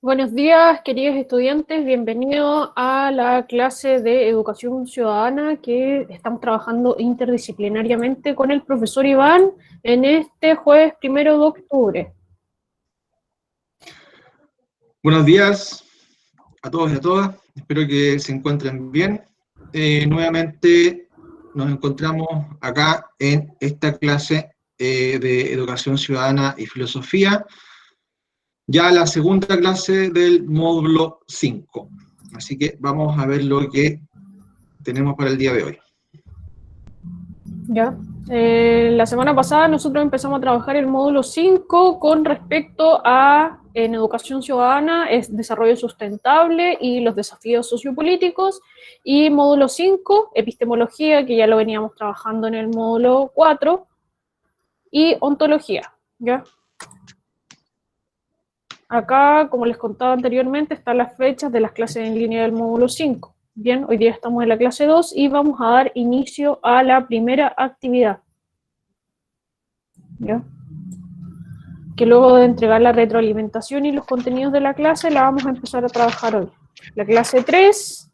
Buenos días, queridos estudiantes. Bienvenidos a la clase de Educación Ciudadana que estamos trabajando interdisciplinariamente con el profesor Iván en este jueves 1 de octubre. Buenos días a todos y a todas. Espero que se encuentren bien. Nuevamente nos encontramos acá en esta clase de Educación Ciudadana y Filosofía, ya la segunda clase del módulo 5. Así que vamos a ver lo que tenemos para el día de hoy. Ya. La semana pasada nosotros empezamos a trabajar el módulo 5 con respecto a, en educación ciudadana, es desarrollo sustentable y los desafíos sociopolíticos, y módulo 5, epistemología, que ya lo veníamos trabajando en el módulo 4, y ontología, ¿ya? Acá, como les contaba anteriormente, están las fechas de las clases en línea del módulo 5. Bien, hoy día estamos en la clase 2 y vamos a dar inicio a la primera actividad, ¿ya? Que luego de entregar la retroalimentación y los contenidos de la clase, la vamos a empezar a trabajar hoy. La clase 3,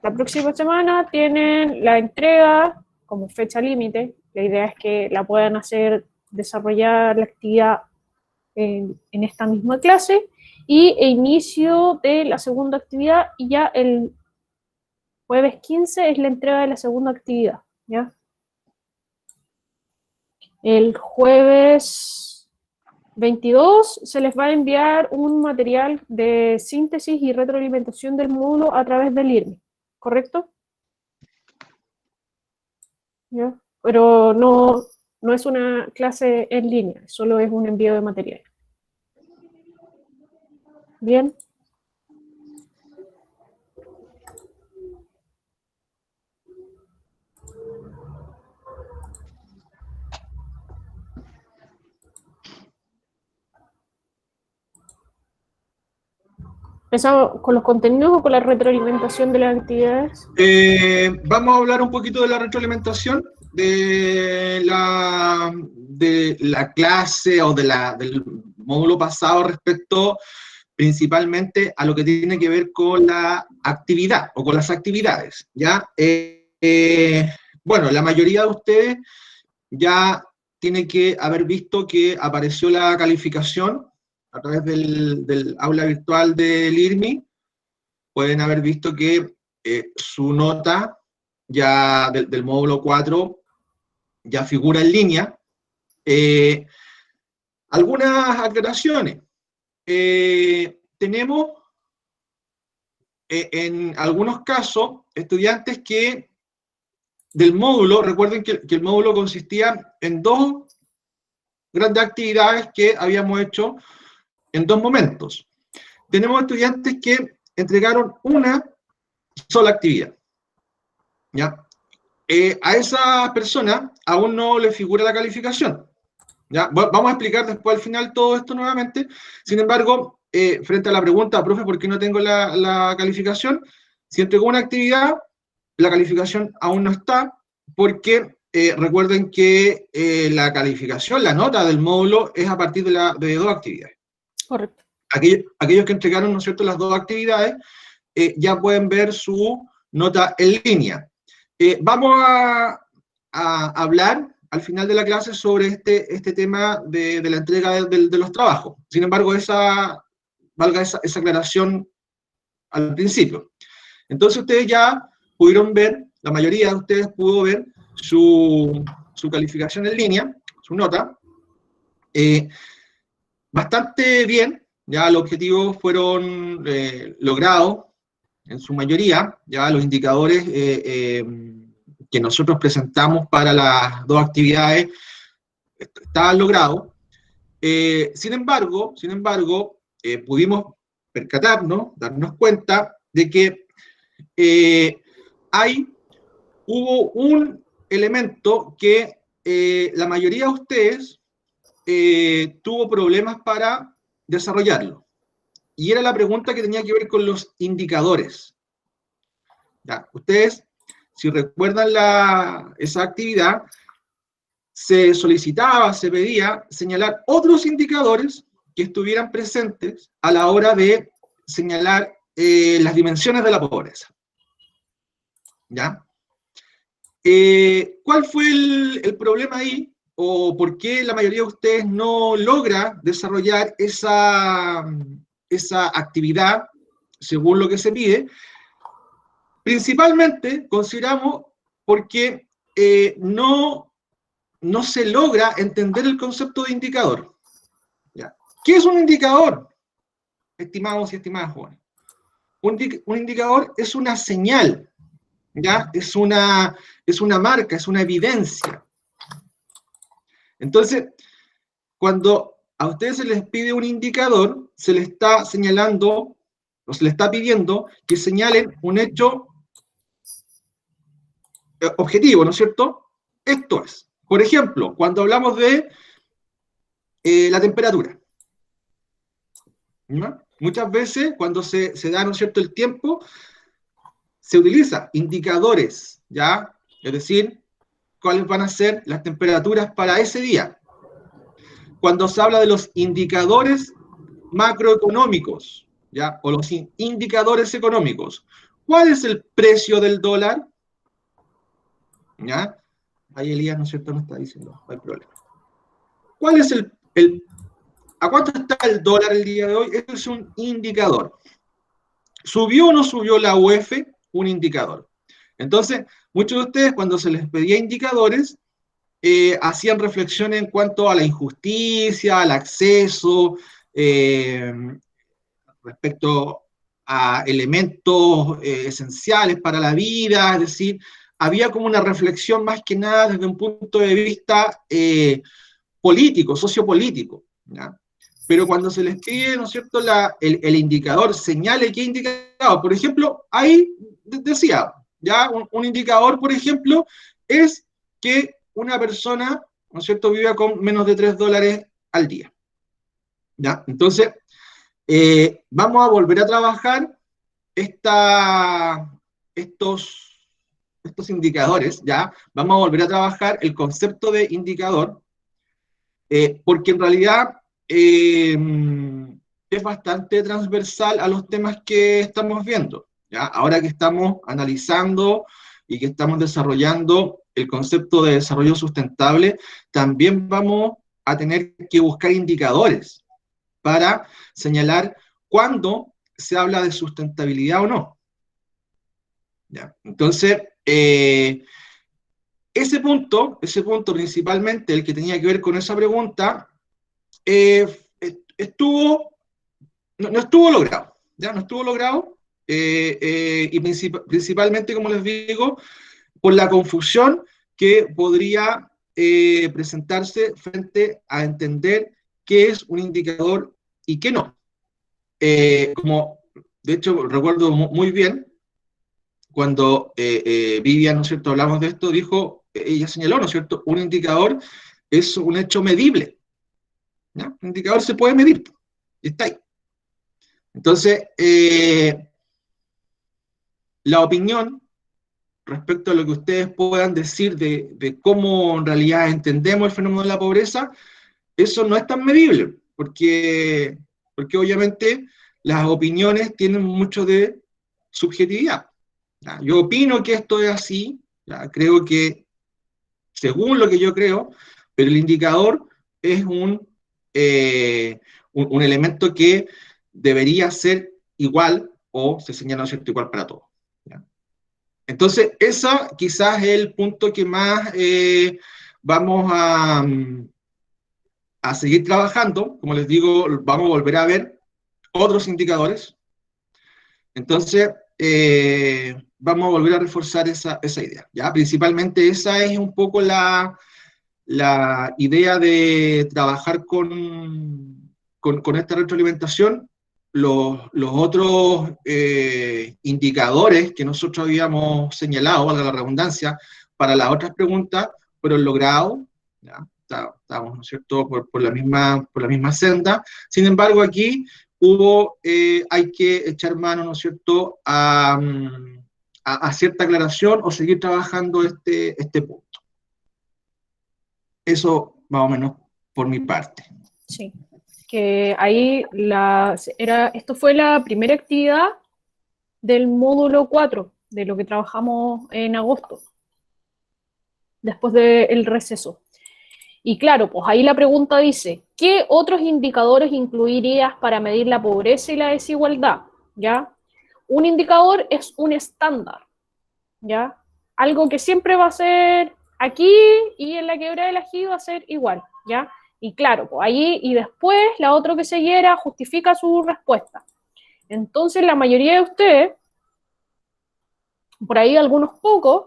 la próxima semana, tienen la entrega como fecha límite. La idea es que la puedan hacer, desarrollar la actividad en esta misma clase, y inicio de la segunda actividad, y ya el jueves 15 es la entrega de la segunda actividad, ¿ya? El jueves 22 se les va a enviar un material de síntesis y retroalimentación del módulo a través del IRMI, ¿correcto? ¿Ya? Pero no es una clase en línea, solo es un envío de material. Bien. ¿Empezamos con los contenidos o con la retroalimentación de las actividades? Vamos a hablar un poquito de la retroalimentación de la clase o del módulo pasado respecto principalmente a lo que tiene que ver con la actividad o con las actividades, ¿ya? Bueno, la mayoría de ustedes ya tiene que haber visto que apareció la calificación a través del aula virtual del IRMI. Pueden haber visto que su nota ya del módulo 4 ya figura en línea. Algunas aclaraciones. Tenemos en algunos casos estudiantes que del módulo, recuerden que el módulo consistía en dos grandes actividades que habíamos hecho en dos momentos. Tenemos estudiantes que entregaron una sola actividad, ¿ya? A esa persona aún no le figura la calificación, ¿ya? Vamos a explicar después al final todo esto nuevamente. Sin embargo, frente a la pregunta, profe, ¿por qué no tengo la calificación? Si entregó una actividad, la calificación aún no está, porque recuerden que la calificación, la nota del módulo, es a partir de dos actividades. Correcto. Aquellos que entregaron, ¿no es cierto?, las dos actividades, ya pueden ver su nota en línea. Vamos a hablar al final de la clase sobre este tema de la entrega de los trabajos. Sin embargo, valga esa aclaración al principio. Entonces ustedes ya pudieron ver, la mayoría de ustedes pudo ver su calificación en línea, su nota. Bastante bien, ya los objetivos fueron logrados en su mayoría, ya los indicadores que nosotros presentamos para las dos actividades estaban logrados. Sin embargo, pudimos percatarnos, darnos cuenta de que hubo un elemento que la mayoría de ustedes tuvo problemas para desarrollarlo. Y era la pregunta que tenía que ver con los indicadores. ¿Ya? Ustedes, si recuerdan esa actividad, se solicitaba, se pedía señalar otros indicadores que estuvieran presentes a la hora de señalar las dimensiones de la pobreza. ¿Ya? ¿Cuál fue el problema ahí? ¿O por qué la mayoría de ustedes no logra desarrollar esa actividad según lo que se pide? Principalmente consideramos porque no se logra entender el concepto de indicador. ¿Ya? ¿Qué es un indicador, estimados y estimadas jóvenes? Un indicador es una señal, ¿ya? Es una marca, es una evidencia. Entonces, cuando a ustedes se les pide un indicador, se les está señalando, o se les está pidiendo que señalen un hecho objetivo, ¿no es cierto? Esto es, por ejemplo, cuando hablamos de la temperatura, ¿no? Muchas veces, cuando se da, ¿no es cierto?, el tiempo, se utiliza indicadores, ¿ya? Es decir, cuáles van a ser las temperaturas para ese día. Cuando se habla de los indicadores macroeconómicos, ¿ya? O los indicadores económicos, ¿cuál es el precio del dólar? ¿Ya? Ahí Elías, ¿no es cierto?, no está diciendo, no hay problema. ¿Cuál es a cuánto está el dólar el día de hoy? Este es un indicador. ¿Subió o no subió la UF? Un indicador. Entonces, muchos de ustedes, cuando se les pedía indicadores, hacían reflexiones en cuanto a la injusticia, al acceso, respecto a elementos esenciales para la vida, es decir, había como una reflexión más que nada desde un punto de vista político, sociopolítico, ¿ya? Pero cuando se les pide, ¿no es cierto?, el indicador, señale qué indicador, por ejemplo, ahí decía, ya un indicador, por ejemplo, es que una persona, ¿no es cierto?, vive con menos de $3 al día, ¿ya? Entonces, vamos a volver a trabajar estos indicadores, ¿ya? Vamos a volver a trabajar el concepto de indicador, porque en realidad es bastante transversal a los temas que estamos viendo, ¿ya? Ahora que estamos analizando y que estamos desarrollando el concepto de desarrollo sustentable, también vamos a tener que buscar indicadores para señalar cuándo se habla de sustentabilidad o no. ¿Ya? Entonces, ese punto principalmente, el que tenía que ver con esa pregunta, no estuvo logrado, ¿ya? No estuvo logrado, y principalmente, como les digo, por la confusión que podría presentarse frente a entender qué es un indicador y qué no. Como, de hecho, recuerdo muy bien, cuando Vivian, ¿no es cierto?, hablamos de esto, dijo, ella señaló, ¿no es cierto?, un indicador es un hecho medible, ¿no? Un indicador se puede medir, y está ahí. Entonces, la opinión respecto a lo que ustedes puedan decir de cómo en realidad entendemos el fenómeno de la pobreza, eso no es tan medible, porque obviamente las opiniones tienen mucho de subjetividad. ¿Ya? Yo opino que esto es así, ¿ya? Creo que según lo que yo creo, pero el indicador es un elemento que debería ser igual o se señala, ¿no es cierto?, igual para todos. ¿Ya? Entonces, ese quizás es el punto que más vamos a seguir trabajando. Como les digo, vamos a volver a ver otros indicadores. Entonces, vamos a volver a reforzar esa idea, ¿ya? Principalmente esa es un poco la idea de trabajar con esta retroalimentación. Los otros indicadores que nosotros habíamos señalado, valga la redundancia, para las otras preguntas, fueron logrados, ¿ya? Estábamos, ¿no es cierto?, por la misma senda. Sin embargo, aquí hay que echar mano, ¿no es cierto?, a cierta aclaración o seguir trabajando este punto. Eso más o menos por mi parte. Sí. que ahí esto fue la primera actividad del módulo 4, de lo que trabajamos en agosto, después del receso. Y claro, pues ahí la pregunta dice, ¿qué otros indicadores incluirías para medir la pobreza y la desigualdad? ¿Ya? Un indicador es un estándar, ¿ya? Algo que siempre va a ser aquí y en la Quebrada del Ají va a ser igual, ¿ya? Y claro, pues ahí y después la otra que siguiera justifica su respuesta. Entonces la mayoría de ustedes, por ahí algunos pocos,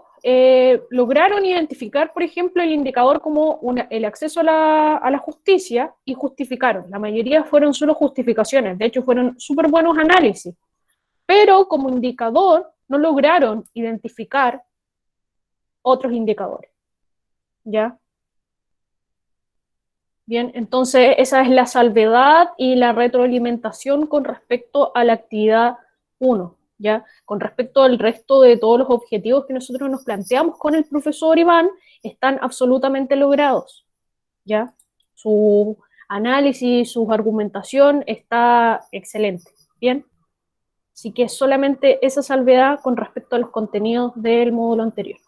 lograron identificar, por ejemplo, el indicador como el acceso a la justicia y justificaron. La mayoría fueron solo justificaciones, de hecho fueron súper buenos análisis, pero como indicador no lograron identificar otros indicadores, ¿ya? Bien, entonces esa es la salvedad y la retroalimentación con respecto a la actividad 1, ¿ya? Con respecto al resto de todos los objetivos que nosotros nos planteamos con el profesor Iván, están absolutamente logrados, ¿ya? Su análisis, su argumentación está excelente, ¿bien? Así que solamente esa salvedad con respecto a los contenidos del módulo anterior.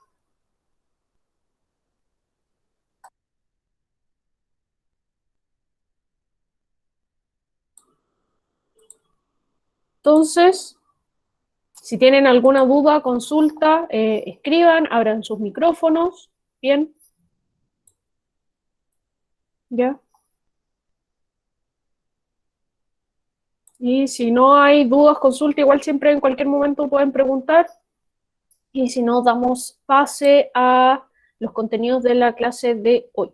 Entonces, si tienen alguna duda, consulta, escriban, abran sus micrófonos, ¿bien? ¿Ya? Y si no hay dudas, consulta, igual siempre en cualquier momento pueden preguntar. Y si no, damos pase a los contenidos de la clase de hoy.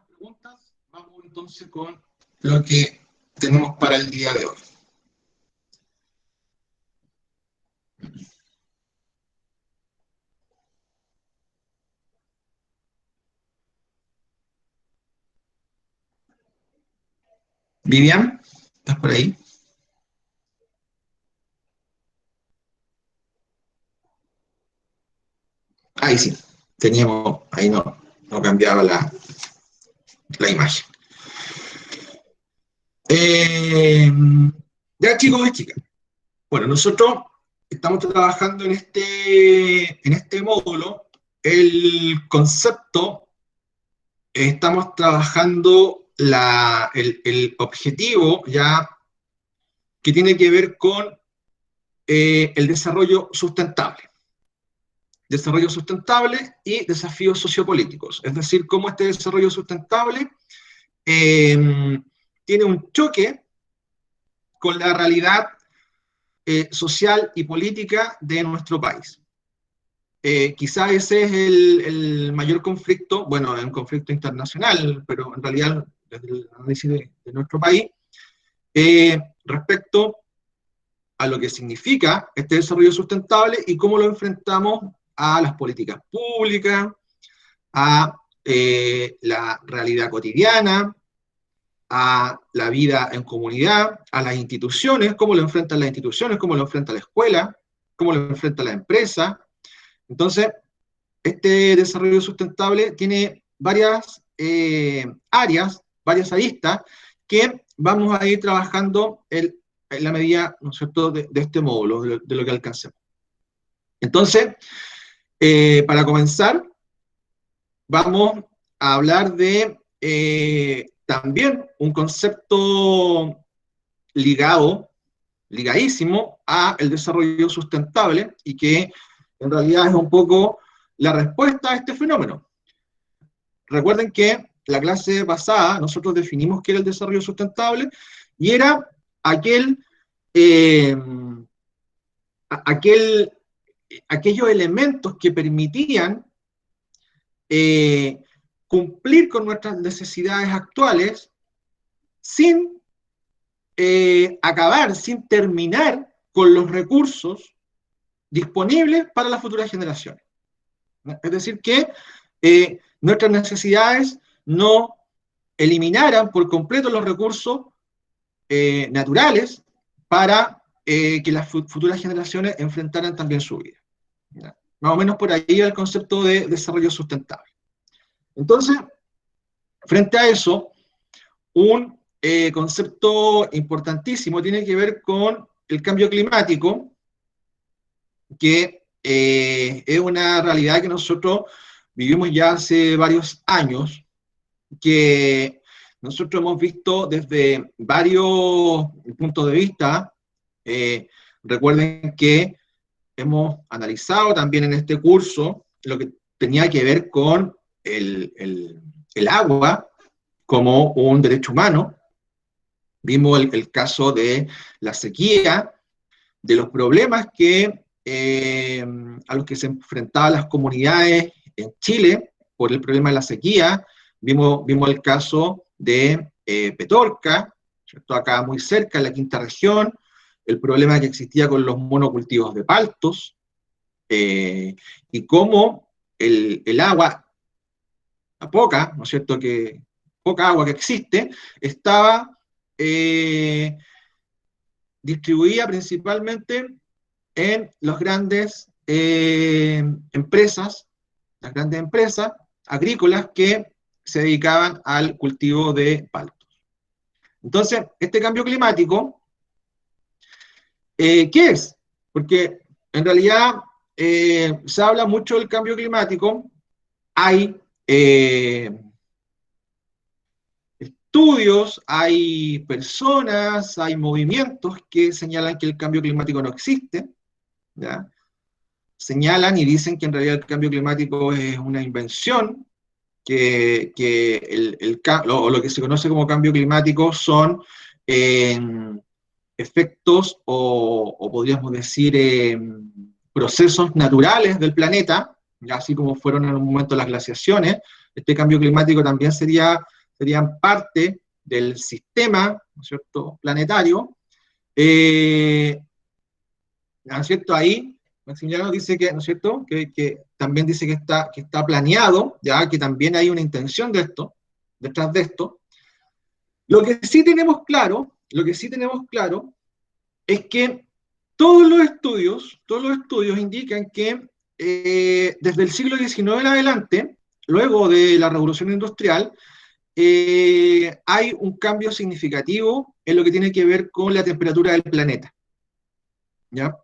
Preguntas, vamos entonces con lo que tenemos para el día de hoy. Vivian, ¿estás por ahí? Ahí sí, teníamos, ahí no cambiaba la imagen. Ya chicos y chicas, bueno, nosotros estamos trabajando en este módulo el concepto, estamos trabajando el objetivo ya que tiene que ver con el desarrollo sustentable. Desarrollo sustentable y desafíos sociopolíticos. Es decir, cómo este desarrollo sustentable tiene un choque con la realidad social y política de nuestro país. Quizá ese es el mayor conflicto, bueno, es un conflicto internacional, pero en realidad desde el análisis de nuestro país, respecto a lo que significa este desarrollo sustentable y cómo lo enfrentamos a las políticas públicas, a la realidad cotidiana, a la vida en comunidad, a las instituciones, cómo lo enfrentan las instituciones, cómo lo enfrenta la escuela, cómo lo enfrenta la empresa. Entonces, este desarrollo sustentable tiene varias áreas, varias aristas, que vamos a ir trabajando en la medida, ¿no es cierto?, de este módulo, de lo que alcancemos. Entonces, para comenzar, vamos a hablar de también un concepto ligadísimo a el desarrollo sustentable y que en realidad es un poco la respuesta a este fenómeno. Recuerden que la clase pasada nosotros definimos qué era el desarrollo sustentable y era aquellos elementos que permitían cumplir con nuestras necesidades actuales sin acabar, sin terminar con los recursos disponibles para las futuras generaciones. Es decir, que nuestras necesidades no eliminaran por completo los recursos naturales para que las futuras generaciones enfrentaran también su vida. ¿Ya? Más o menos por ahí el concepto de desarrollo sustentable. Entonces, frente a eso, un concepto importantísimo tiene que ver con el cambio climático, que es una realidad que nosotros vivimos ya hace varios años, que nosotros hemos visto desde varios puntos de vista. Recuerden que hemos analizado también en este curso lo que tenía que ver con el agua como un derecho humano. Vimos el caso de la sequía, de los problemas a los que se enfrentaban las comunidades en Chile por el problema de la sequía. Vimos el caso de Petorca, ¿cierto? Acá muy cerca, en la quinta región, el problema que existía con los monocultivos de paltos, y cómo el agua, la poca, ¿no es cierto?, poca agua que existe, estaba distribuida principalmente en las grandes empresas agrícolas que se dedicaban al cultivo de paltos. Entonces, este cambio climático, ¿qué es? Porque en realidad se habla mucho del cambio climático, hay estudios, hay personas, hay movimientos que señalan que el cambio climático no existe, ¿ya? Señalan y dicen que en realidad el cambio climático es una invención, que lo que se conoce como cambio climático son efectos o podríamos decir procesos naturales del planeta, así como fueron en un momento las glaciaciones. Este cambio climático también serían parte del sistema, ¿no es cierto?, planetario. ¿No es cierto? Ahí Maximiliano dice que, ¿no es cierto?, que también dice que está planeado, ya que también hay una intención detrás de esto. Lo que sí tenemos claro es que todos los estudios indican que desde el siglo XIX en adelante, luego de la Revolución Industrial, hay un cambio significativo en lo que tiene que ver con la temperatura del planeta, ¿ya?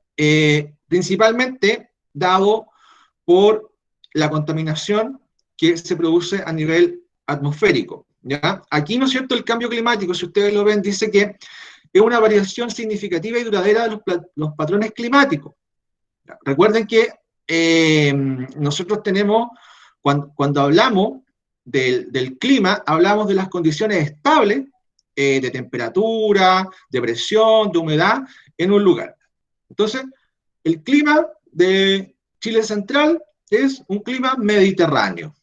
Principalmente dado por la contaminación que se produce a nivel atmosférico, ¿ya? Aquí, ¿no es cierto?, el cambio climático, si ustedes lo ven, dice que es una variación significativa y duradera de los patrones climáticos. ¿Ya? Recuerden que nosotros tenemos, cuando hablamos del clima, hablamos de las condiciones estables de temperatura, de presión, de humedad en un lugar. Entonces, el clima de Chile central es un clima mediterráneo,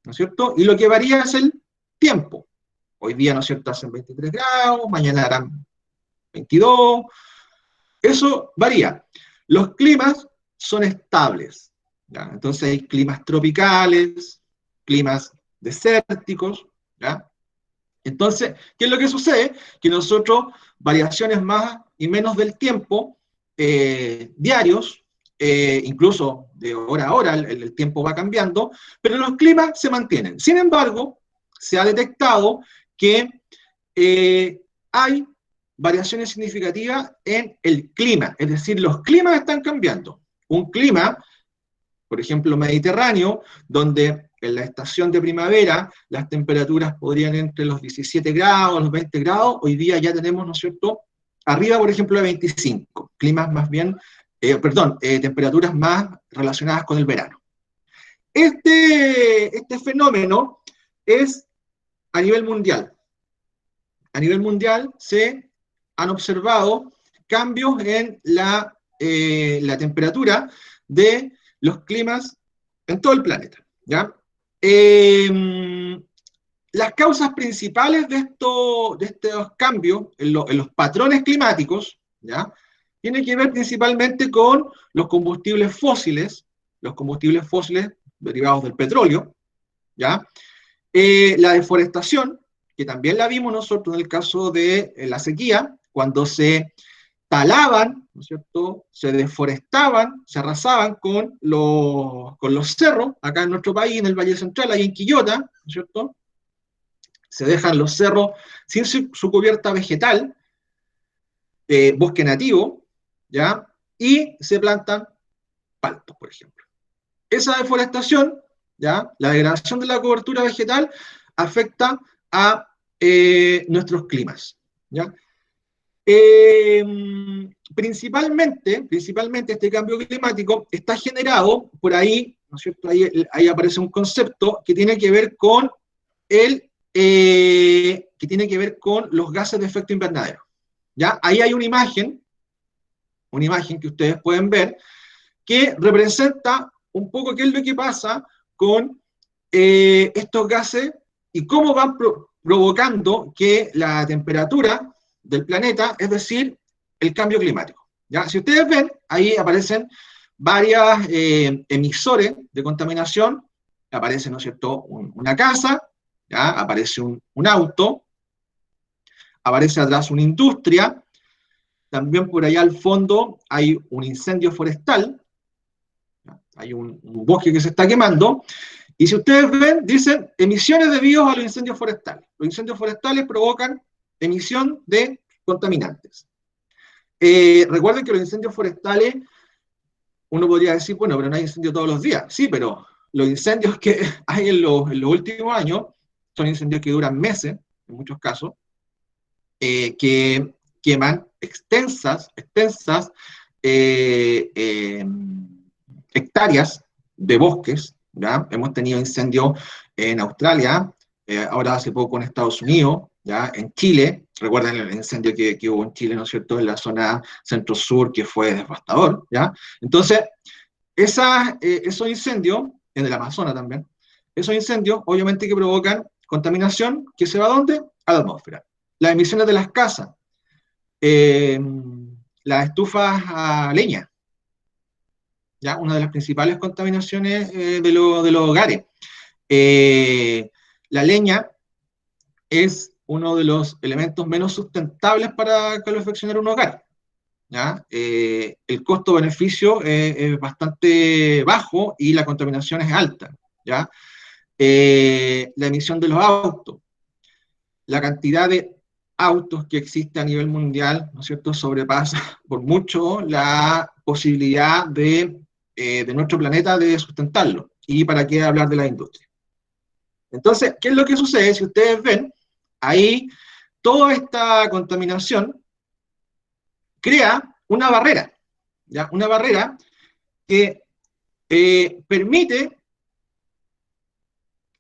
¿no es cierto? Y lo que varía es el tiempo. Hoy día, ¿no es cierto?, hacen 23 grados, mañana harán 22, eso varía. Los climas son estables, ¿ya? Entonces hay climas tropicales, climas desérticos, ¿ya? Entonces, ¿qué es lo que sucede? Que nosotros, variaciones más y menos del tiempo, diarios, incluso de hora a hora, el tiempo va cambiando, pero los climas se mantienen. Sin embargo, se ha detectado que hay variaciones significativas en el clima, es decir, los climas están cambiando. Un clima, por ejemplo, mediterráneo, donde en la estación de primavera las temperaturas podrían entre los 17 grados, los 20 grados, hoy día ya tenemos, ¿no es cierto?, arriba, por ejemplo, de 25, climas más bien, temperaturas más relacionadas con el verano. Este fenómeno es a nivel mundial. A nivel mundial se han observado cambios en la temperatura de los climas en todo el planeta, ¿ya? Las causas principales de estos cambios en los patrones climáticos, ¿ya?, tienen que ver principalmente con los combustibles fósiles derivados del petróleo, ¿ya? La deforestación, que también la vimos nosotros en el caso de la sequía, cuando se talaban, ¿no es cierto?, se deforestaban, se arrasaban con los cerros, acá en nuestro país, en el Valle Central, ahí en Quillota, ¿no es cierto?, se dejan los cerros sin su cubierta vegetal, bosque nativo, ¿ya?, y se plantan paltos, por ejemplo. Esa deforestación, ¿ya?, la degradación de la cobertura vegetal, afecta a nuestros climas, ¿ya? Principalmente este cambio climático está generado por ahí, ¿no es cierto? Ahí aparece un concepto que tiene que ver con los gases de efecto invernadero, ¿ya? Ahí hay una imagen que ustedes pueden ver, que representa un poco qué es lo que pasa con estos gases y cómo van provocando que la temperatura del planeta, es decir, el cambio climático, ¿ya? Si ustedes ven, ahí aparecen varios emisores de contaminación, aparece, ¿no es cierto?, una casa, ¿ya?, aparece un auto, aparece atrás una industria, también por allá al fondo hay un incendio forestal, ¿ya?, hay un bosque que se está quemando, y si ustedes ven, dicen emisiones debidas a los incendios forestales. Los incendios forestales provocan emisión de contaminantes. Recuerden que los incendios forestales, uno podría decir, bueno, pero no hay incendio todos los días. Sí, pero los incendios que hay en los últimos años son incendios que duran meses, en muchos casos, que queman extensas hectáreas de bosques, ¿ya? Hemos tenido incendios en Australia, ahora hace poco en Estados Unidos, ¿ya?, en Chile. Recuerden el incendio que hubo en Chile, ¿no es cierto?, en la zona centro-sur, que fue devastador, ¿ya? Entonces, esos incendios, en el Amazonas también, esos incendios obviamente que provocan contaminación, que se va ¿a dónde? A la atmósfera. Las emisiones de las casas, las estufas a leña, ¿ya?, una de las principales contaminaciones de los hogares. La leña es uno de los elementos menos sustentables para calefaccionar un hogar, ¿ya? El costo-beneficio es bastante bajo y la contaminación es alta, ¿ya? La emisión de los autos, la cantidad de autos que existe a nivel mundial, ¿no es cierto?, sobrepasa por mucho la posibilidad de nuestro planeta de sustentarlo. ¿Y para qué hablar de la industria? Entonces, ¿qué es lo que sucede? Si ustedes ven, ahí toda esta contaminación crea una barrera, ¿ya? Una barrera que permite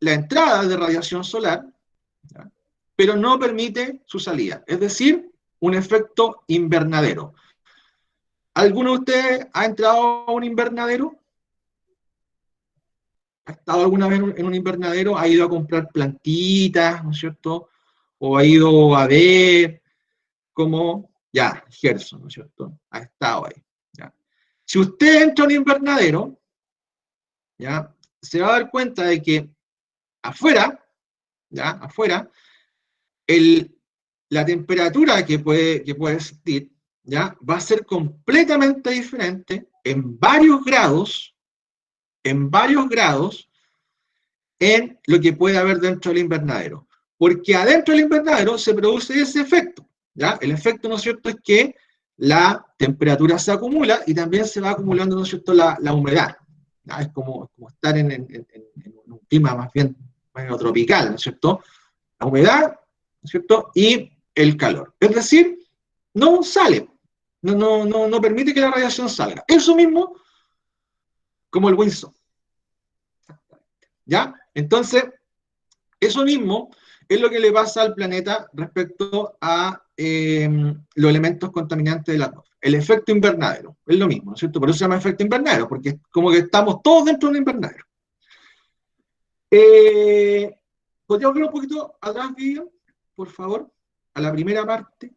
la entrada de radiación solar, ¿ya?, pero no permite su salida, es decir, un efecto invernadero. ¿Alguno de ustedes ha entrado a un invernadero? ¿Ha estado alguna vez en un invernadero? ¿Ha ido a comprar plantitas, ¿no es cierto?, o ha ido a ver cómo, ya, Gerson, ¿no es cierto?, ha estado ahí, ¿ya? Si usted entra a un invernadero, ¿ya?, se va a dar cuenta de que afuera, ¿ya?, afuera, la temperatura que puede existir, ¿ya?, va a ser completamente diferente en varios grados, en lo que puede haber dentro del invernadero. Porque adentro del invernadero se produce ese efecto, ¿ya? El efecto, ¿no es cierto?, es que la temperatura se acumula y también se va acumulando, ¿no es cierto?, la humedad, ¿ya? Es como estar en un clima más bien medio tropical, ¿no es cierto? La humedad, ¿no es cierto?, y el calor. Es decir, no sale, no permite que la radiación salga. Eso mismo como el Windsor, ¿ya? Entonces, eso mismo es lo que le pasa al planeta respecto a los elementos contaminantes de la atmósfera. El efecto invernadero, es lo mismo, ¿no es cierto? Por eso se llama efecto invernadero, porque es como que estamos todos dentro de un invernadero. ¿Podría volver un poquito atrás, vídeo, por favor? A la primera parte.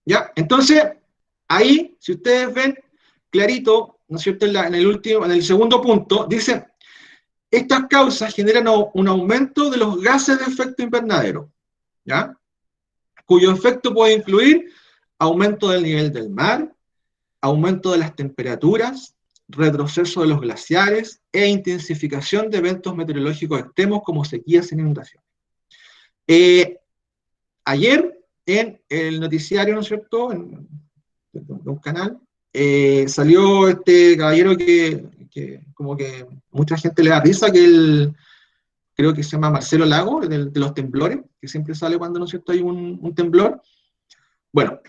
¿Ya? Entonces, ahí, si ustedes ven clarito, ¿no es cierto?, en el segundo punto, dice: estas causas generan un aumento de los gases de efecto invernadero, ¿ya? cuyo efecto puede incluir aumento del nivel del mar, aumento de las temperaturas, retroceso de los glaciares e intensificación de eventos meteorológicos extremos como sequías e inundaciones. Ayer en el noticiario, ¿no es cierto?, en un canal, salió este caballero que como que mucha gente le da risa, que él, creo que se llama Marcelo Lago, de los temblores, que siempre sale cuando, ¿no es cierto?, hay un temblor. Bueno,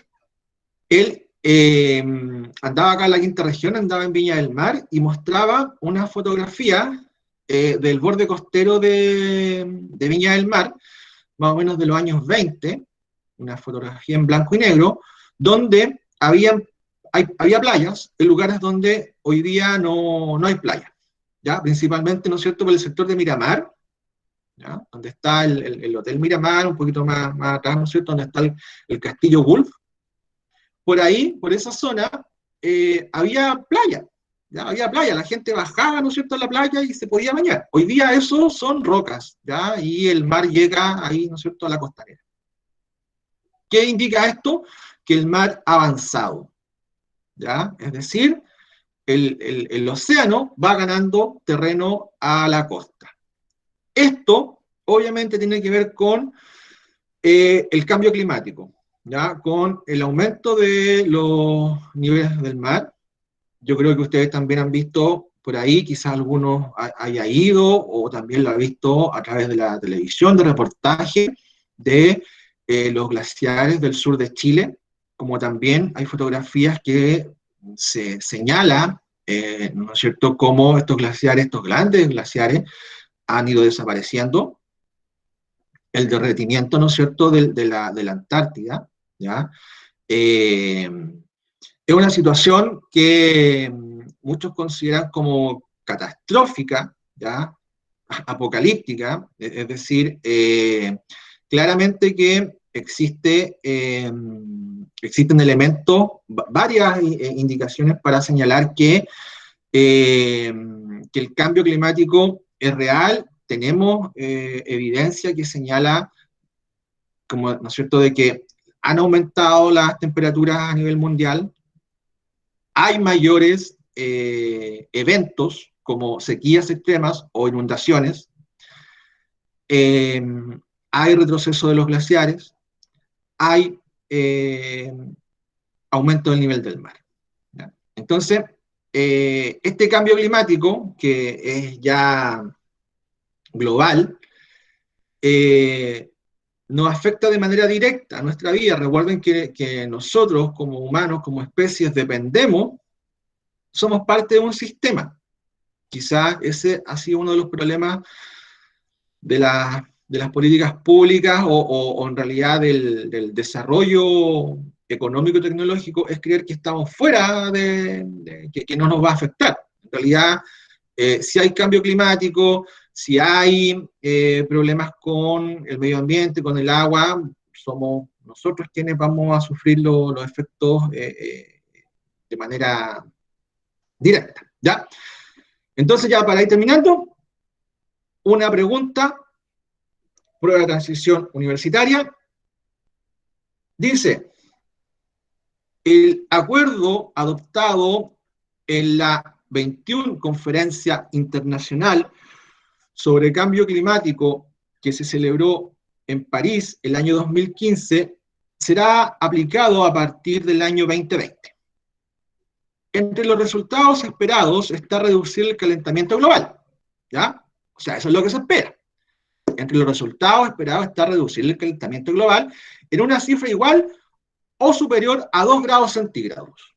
él andaba acá en la quinta región, andaba en Viña del Mar y mostraba una fotografía del borde costero de Viña del Mar, más o menos de los años 20, una fotografía en blanco y negro, donde había playas en lugares donde hoy día no hay playa, ¿ya? Principalmente, ¿no es cierto?, por el sector de Miramar, ¿ya?, donde está el Hotel Miramar, un poquito más atrás, ¿no es cierto?, donde está el Castillo Gulf. Por ahí, por esa zona, había playa, ¿ya? Había playa, la gente bajaba, ¿no es cierto?, a la playa y se podía bañar. Hoy día eso son rocas, ¿ya? Y el mar llega ahí, ¿no es cierto?, a la costanera. ¿Qué indica esto? Que el mar ha avanzado, ¿ya? Es decir, el océano va ganando terreno a la costa. Esto, obviamente, tiene que ver con el cambio climático, ¿ya? Con el aumento de los niveles del mar. Yo creo que ustedes también han visto por ahí, quizás algunos haya ido o también lo ha visto a través de la televisión, de reportaje de los glaciares del sur de Chile, como también hay fotografías que se señala, ¿no es cierto?, cómo estos glaciares, estos grandes glaciares, han ido desapareciendo. El derretimiento, ¿no es cierto?, de la Antártida, ¿ya? Es una situación que muchos consideran como catastrófica, ¿ya?, apocalíptica, es decir, claramente que existen elementos, varias indicaciones para señalar que el cambio climático es real. Tenemos evidencia que señala, como, ¿no es cierto?, de que han aumentado las temperaturas a nivel mundial, hay mayores eventos como sequías extremas o inundaciones, hay retroceso de los glaciares, hay aumento del nivel del mar, ¿ya? Entonces, este cambio climático, que es ya global, nos afecta de manera directa a nuestra vida. Recuerden que nosotros como humanos, como especies, dependemos, somos parte de un sistema. Quizás ese ha sido uno de los problemas de las políticas públicas o en realidad del desarrollo económico y tecnológico, es creer que estamos fuera que no nos va a afectar. En realidad, si hay cambio climático, si hay problemas con el medio ambiente, con el agua, somos nosotros quienes vamos a sufrir los efectos de manera directa, ¿ya? Entonces, ya para ir terminando, una pregunta, prueba de transición universitaria. Dice, el acuerdo adoptado en la 21 Conferencia Internacional sobre Cambio Climático que se celebró en París el año 2015 será aplicado a partir del año 2020. Entre los resultados esperados está reducir el calentamiento global, ¿ya? O sea, eso es lo que se espera. Entre los resultados esperados está reducir el calentamiento global en una cifra igual o superior a 2 grados centígrados,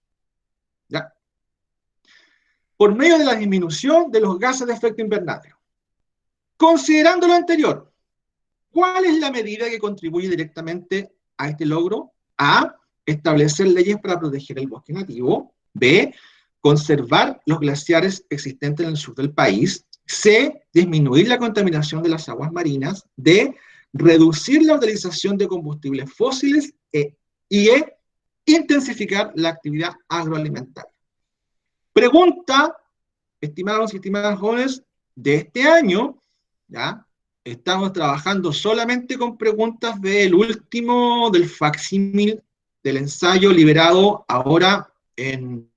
¿ya?, por medio de la disminución de los gases de efecto invernadero. Considerando lo anterior, ¿cuál es la medida que contribuye directamente a este logro? A, establecer leyes para proteger el bosque nativo. B, conservar los glaciares existentes en el sur del país. C, disminuir la contaminación de las aguas marinas. D, reducir la utilización de combustibles fósiles. Y E, intensificar la actividad agroalimentaria. Pregunta, estimados y estimadas jóvenes, de este año, ¿ya?, estamos trabajando solamente con preguntas del facsímil del ensayo liberado ahora en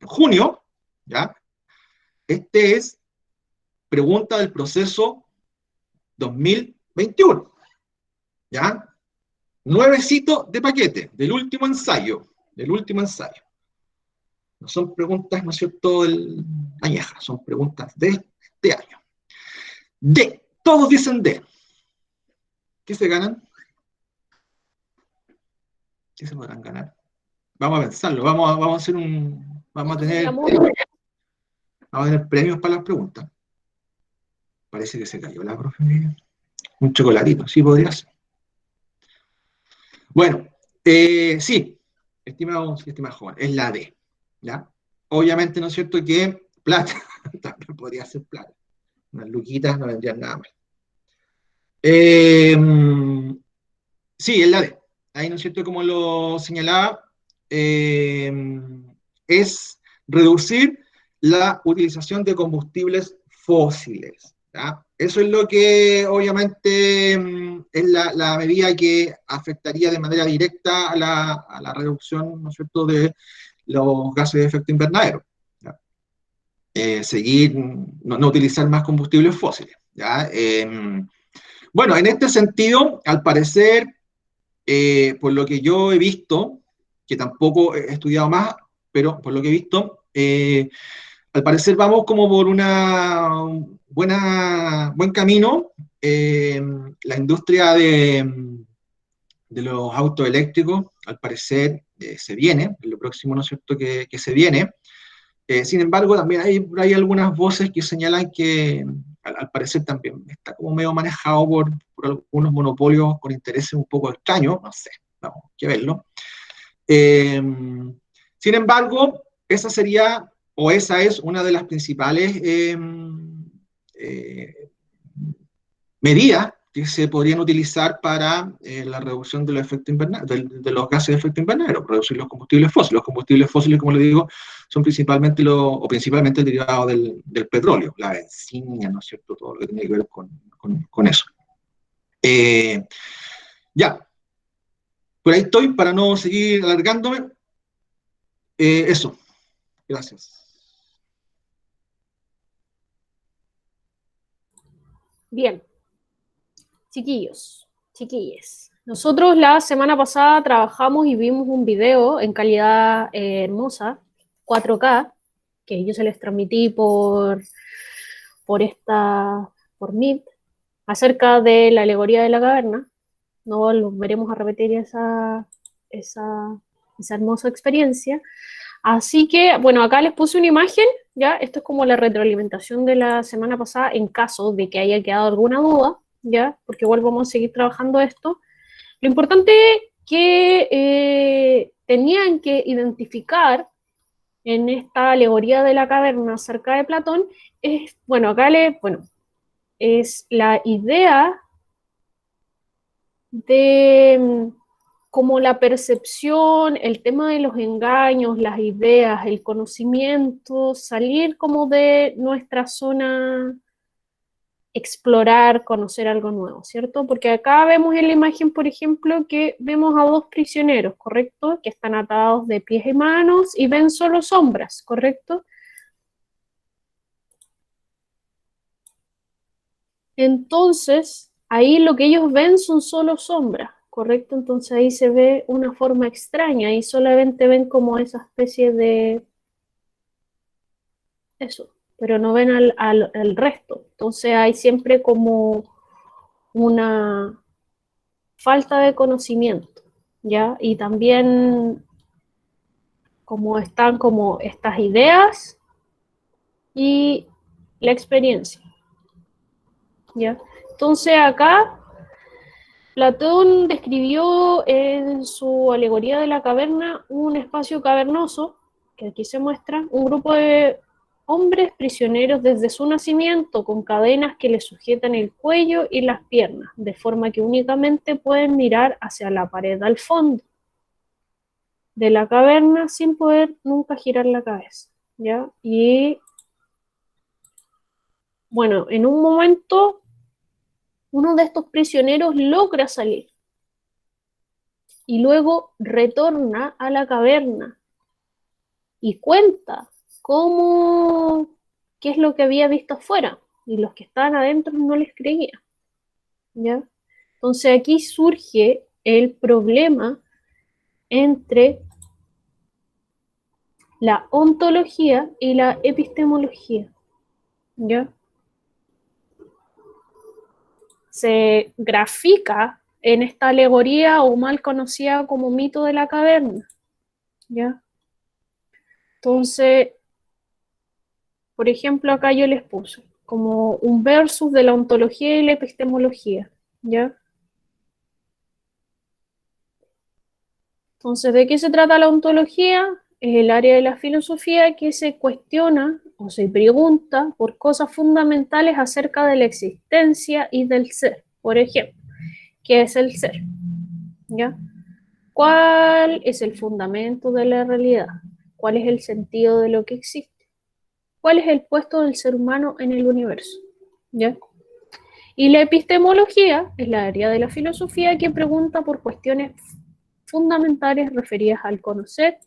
junio, ¿ya? Este es pregunta del proceso 2021, ¿ya? Nuevecito de paquete, del último ensayo, No son preguntas, ¿no es cierto?, añejas, son preguntas de este año. Todos dicen D. ¿Qué se ganan? ¿Qué se podrán ganar? Vamos a pensarlo, vamos a hacer vamos a tener premios para las preguntas. Parece que se cayó la profe. Un chocolatito, sí podría ser. Bueno, sí, estimados y estimadas jóvenes, es la D, ¿ya? Obviamente, ¿no es cierto?, que plata, también podría ser plata. Unas luquitas no vendrían nada mal. Sí, es la D. Ahí, ¿no es cierto?, como lo señalaba, es reducir la utilización de combustibles fósiles, ¿ya? Eso es lo que obviamente es la medida que afectaría de manera directa a la reducción, ¿no es cierto?, de los gases de efecto invernadero, ¿ya? Seguir, no utilizar más combustibles fósiles, ¿ya? Bueno, en este sentido, al parecer, por lo que yo he visto, que tampoco he estudiado más, pero por lo que he visto, al parecer vamos como por buen camino. La industria de los autos eléctricos, al parecer, se viene, es lo próximo, ¿no es cierto?, que se viene. Sin embargo, también hay algunas voces que señalan que, al parecer, también está como medio manejado por algunos monopolios con intereses un poco extraños, no sé, vamos, hay que verlo. Sin embargo, esa es una de las principales medidas que se podrían utilizar para la reducción de los gases de efecto invernadero, reducir los combustibles fósiles. Los combustibles fósiles, como le digo, son principalmente el derivado del petróleo, la benzina, ¿no es cierto?, todo lo que tiene que ver con eso. Ya, por ahí estoy, para no seguir alargándome. Eso, gracias. Bien, chiquillos, chiquilles. Nosotros la semana pasada trabajamos y vimos un video en calidad hermosa, 4K, que yo se les transmití por Meet, acerca de la alegoría de la caverna. No volveremos a repetir esa hermosa experiencia. Así que, bueno, acá les puse una imagen, ¿ya? Esto es como la retroalimentación de la semana pasada en caso de que haya quedado alguna duda, ¿ya? Porque igual vamos a seguir trabajando esto. Lo importante que tenían que identificar en esta alegoría de la caverna acerca de Platón es, bueno, es la idea de como la percepción, el tema de los engaños, las ideas, el conocimiento, salir como de nuestra zona, explorar, conocer algo nuevo, ¿cierto? Porque acá vemos en la imagen, por ejemplo, que vemos a dos prisioneros, ¿correcto? Que están atados de pies y manos y ven solo sombras, ¿correcto? Entonces, ahí lo que ellos ven son solo sombras, ¿correcto? Entonces ahí se ve una forma extraña y solamente ven como esa especie de eso, pero no ven al resto. Entonces hay siempre como una falta de conocimiento, ¿ya? Y también como están como estas ideas y la experiencia, ¿ya? Entonces acá Platón describió en su alegoría de la caverna un espacio cavernoso, que aquí se muestra, un grupo de hombres prisioneros desde su nacimiento, con cadenas que les sujetan el cuello y las piernas, de forma que únicamente pueden mirar hacia la pared al fondo de la caverna sin poder nunca girar la cabeza, ¿ya? Y bueno, en un momento uno de estos prisioneros logra salir y luego retorna a la caverna y cuenta qué es lo que había visto afuera, y los que estaban adentro no les creían, ¿ya? Entonces aquí surge el problema entre la ontología y la epistemología, ¿ya? Se grafica en esta alegoría o mal conocida como mito de la caverna, ¿ya? Entonces, por ejemplo, acá yo les puse como un versus de la ontología y la epistemología, ¿ya? Entonces, ¿de qué se trata la ontología? Es el área de la filosofía que se cuestiona o se pregunta por cosas fundamentales acerca de la existencia y del ser. Por ejemplo, ¿qué es el ser? ¿Ya? ¿Cuál es el fundamento de la realidad? ¿Cuál es el sentido de lo que existe? ¿Cuál es el puesto del ser humano en el universo? ¿Ya? Y la epistemología es la área de la filosofía que pregunta por cuestiones fundamentales referidas al conocer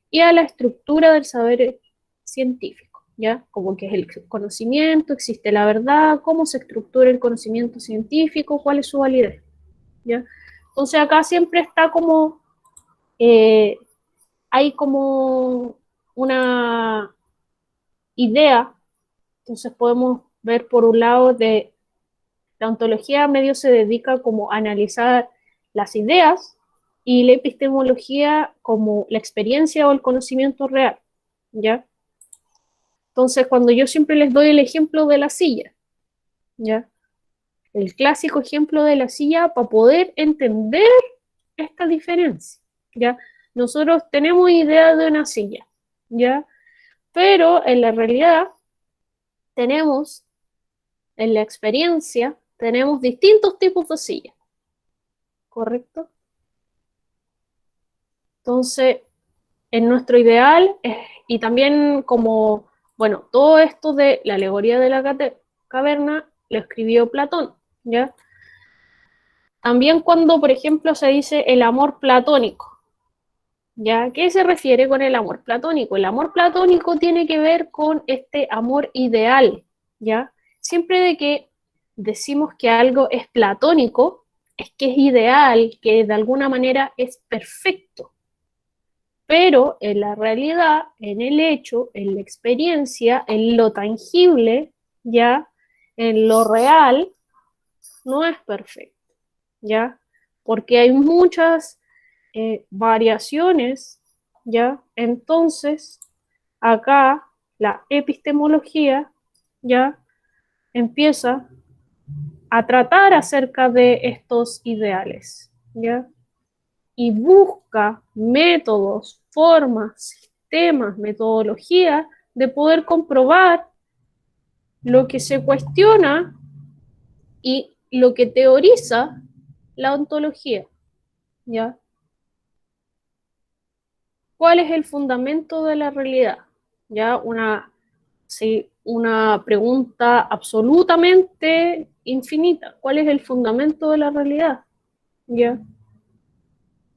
y a la estructura del saber científico, ¿ya? Como que es el conocimiento, existe la verdad, cómo se estructura el conocimiento científico, cuál es su validez, ¿ya? Entonces acá siempre está como, hay como una idea, entonces podemos ver por un lado de la ontología medio se dedica como a analizar las ideas y la epistemología como la experiencia o el conocimiento real, ¿ya? Entonces, cuando yo siempre les doy el ejemplo de la silla, ¿ya? El clásico ejemplo de la silla para poder entender esta diferencia, ¿ya? Nosotros tenemos idea de una silla, ¿ya? Pero en la realidad tenemos, en la experiencia, tenemos distintos tipos de silla, ¿correcto? Entonces, en nuestro ideal, y también como, bueno, todo esto de la alegoría de la caverna lo escribió Platón, ¿ya? También cuando, por ejemplo, se dice el amor platónico, ¿ya? ¿Qué se refiere con el amor platónico? El amor platónico tiene que ver con este amor ideal, ¿ya? Siempre de que decimos que algo es platónico, es que es ideal, que de alguna manera es perfecto, pero en la realidad, en el hecho, en la experiencia, en lo tangible, ya, en lo real, no es perfecto, ya, porque hay muchas variaciones, ya, entonces acá la epistemología ya empieza a tratar acerca de estos ideales, ya, y busca métodos, formas, sistemas, metodologías de poder comprobar lo que se cuestiona y lo que teoriza la ontología, ¿ya? ¿Cuál es el fundamento de la realidad? ¿Ya? Sí, una pregunta absolutamente infinita. ¿Cuál es el fundamento de la realidad? ¿Ya?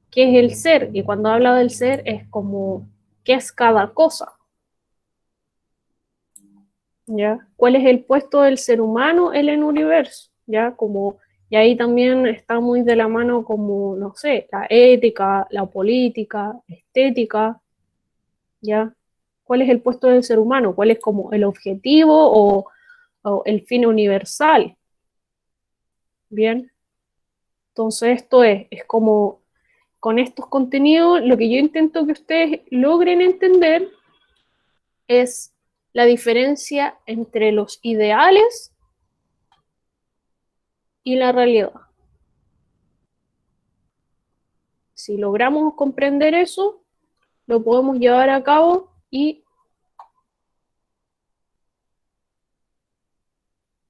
¿Qué es el ser? Y cuando habla del ser es como, ¿qué es cada cosa? ¿Ya? ¿Cuál es el puesto del ser humano en el universo? ¿Ya? Como, y ahí también está muy de la mano como, no sé, la ética, la política, estética, ¿ya? ¿Cuál es el puesto del ser humano? ¿Cuál es como el objetivo o el fin universal? Bien, entonces esto es como con estos contenidos, lo que yo intento que ustedes logren entender es la diferencia entre los ideales y la realidad. Si logramos comprender eso, lo podemos llevar a cabo y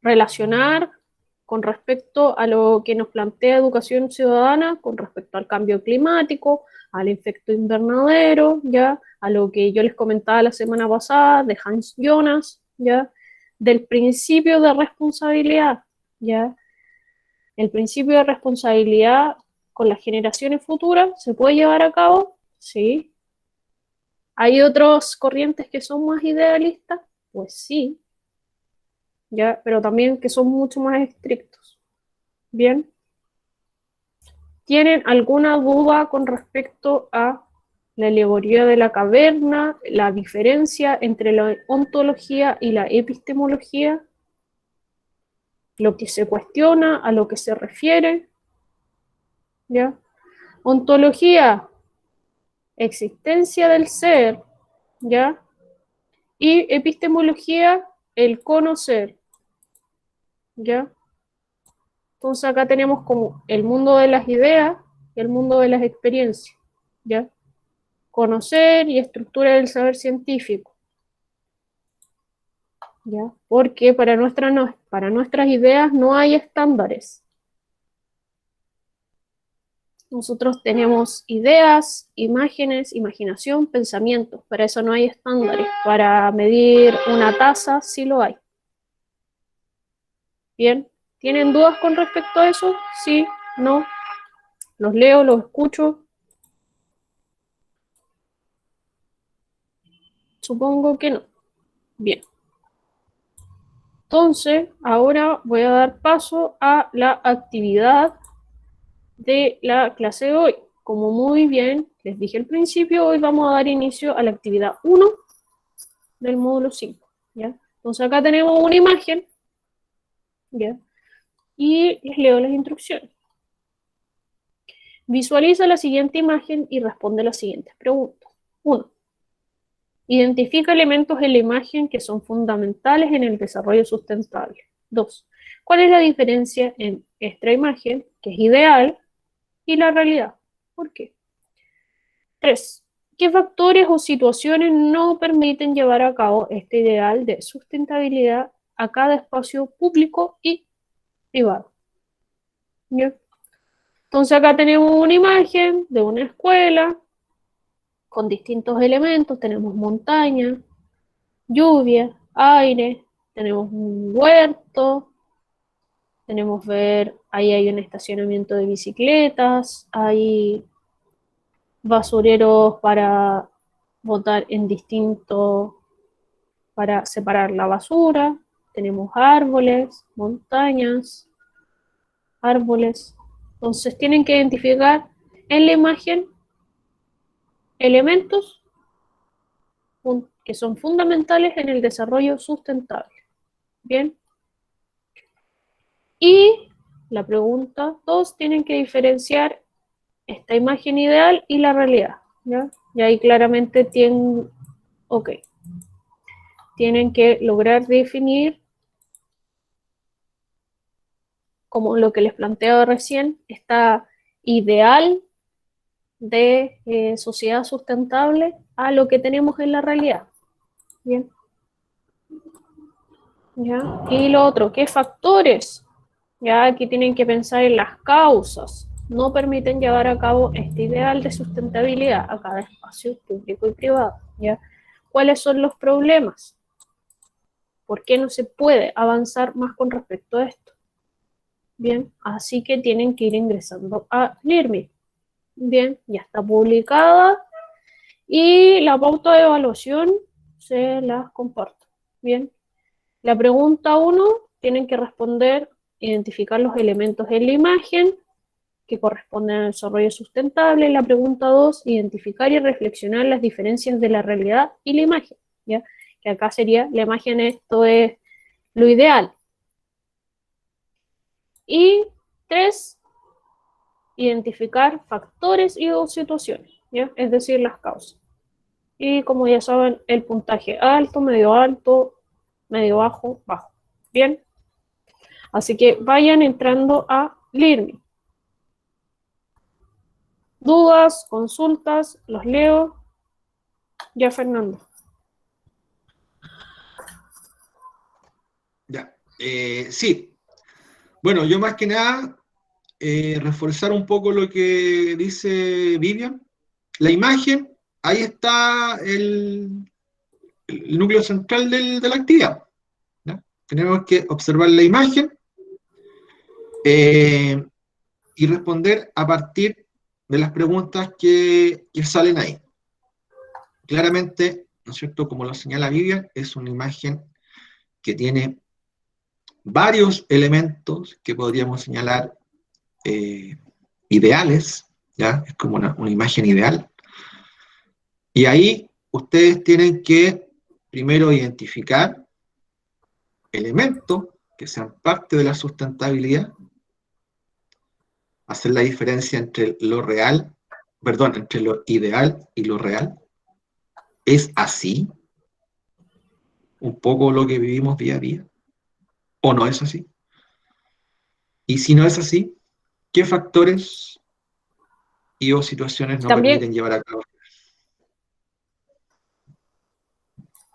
relacionar con respecto a lo que nos plantea educación ciudadana, con respecto al cambio climático, al efecto invernadero, ya, a lo que yo les comentaba la semana pasada de Hans Jonas, ya, del principio de responsabilidad, ya, ¿El principio de responsabilidad con las generaciones futuras se puede llevar a cabo? Sí. ¿Hay otras corrientes que son más idealistas? Pues sí, ya, pero también que son mucho más estrictos. Bien. ¿Tienen alguna duda con respecto a la alegoría de la caverna, la diferencia entre la ontología y la epistemología? Lo que se cuestiona, a lo que se refiere, ¿ya? Ontología, existencia del ser, ¿ya? Y epistemología, el conocer, ¿ya? Entonces acá tenemos como el mundo de las ideas y el mundo de las experiencias, ¿ya? Conocer y estructura del saber científico, ¿ya? Porque para nuestras ideas no hay estándares. Nosotros tenemos ideas, imágenes, imaginación, pensamientos. Para eso no hay estándares. Para medir una tasa sí lo hay. Bien, ¿tienen dudas con respecto a eso? Sí, no. Los leo, los escucho. Supongo que no. Bien. Entonces, ahora voy a dar paso a la actividad de la clase de hoy. Como muy bien les dije al principio, hoy vamos a dar inicio a la actividad 1 del módulo 5, ¿ya? Entonces acá tenemos una imagen, ¿ya? Y les leo las instrucciones. Visualiza la siguiente imagen y responde las siguientes preguntas. 1. Identifica elementos en la imagen que son fundamentales en el desarrollo sustentable. 2. ¿Cuál es la diferencia en esta imagen, que es ideal, y la realidad? ¿Por qué? 3. ¿Qué factores o situaciones no permiten llevar a cabo este ideal de sustentabilidad a cada espacio público y privado? ¿Bien? Entonces acá tenemos una imagen de una escuela con distintos elementos. Tenemos montaña, lluvia, aire, tenemos un huerto, tenemos ahí hay un estacionamiento de bicicletas, hay basureros para botar en distinto, para separar la basura, tenemos árboles, montañas, árboles. Entonces tienen que identificar en la imagen elementos que son fundamentales en el desarrollo sustentable. Bien. Y la pregunta 2, tienen que diferenciar esta imagen ideal y la realidad, ¿ya? Y ahí claramente tienen que lograr definir, como lo que les planteaba recién, esta ideal de sociedad sustentable a lo que tenemos en la realidad. Bien. ¿Ya? Y lo otro, ¿qué factores? Ya aquí tienen que pensar en las causas. No permiten llevar a cabo este ideal de sustentabilidad a cada espacio público y privado, ¿ya? ¿Cuáles son los problemas? ¿Por qué no se puede avanzar más con respecto a esto? Bien, así que tienen que ir ingresando a LIRMI. Bien, ya está publicada y la pauta de evaluación se las comparto. Bien, la pregunta 1, tienen que responder, identificar los elementos en la imagen que corresponden al desarrollo sustentable. La pregunta 2, identificar y reflexionar las diferencias de la realidad y la imagen, ¿ya? Que acá sería, la imagen, esto es lo ideal. Y 3, identificar factores y o situaciones, ¿ya? Es decir, las causas. Y como ya saben, el puntaje alto, medio bajo, bajo. Bien. Así que vayan entrando a LIRMI. Dudas, consultas, los leo. Ya, Fernando. Ya. Sí. Bueno, yo más que nada reforzar un poco lo que dice Vivian. La imagen, ahí está el núcleo central de la actividad, ¿ya? Tenemos que observar la imagen y responder a partir de las preguntas que salen ahí. Claramente, ¿no es cierto?, como lo señala Vivian, es una imagen que tiene varios elementos que podríamos señalar ideales, ¿ya? Es como una imagen ideal. Y ahí ustedes tienen que primero identificar elementos que sean parte de la sustentabilidad, hacer la diferencia entre lo real, perdón, entre lo ideal y lo real. ¿Es así un poco lo que vivimos día a día? ¿O no es así? Y si no es así, ¿qué factores y o situaciones no También, permiten llevar a cabo?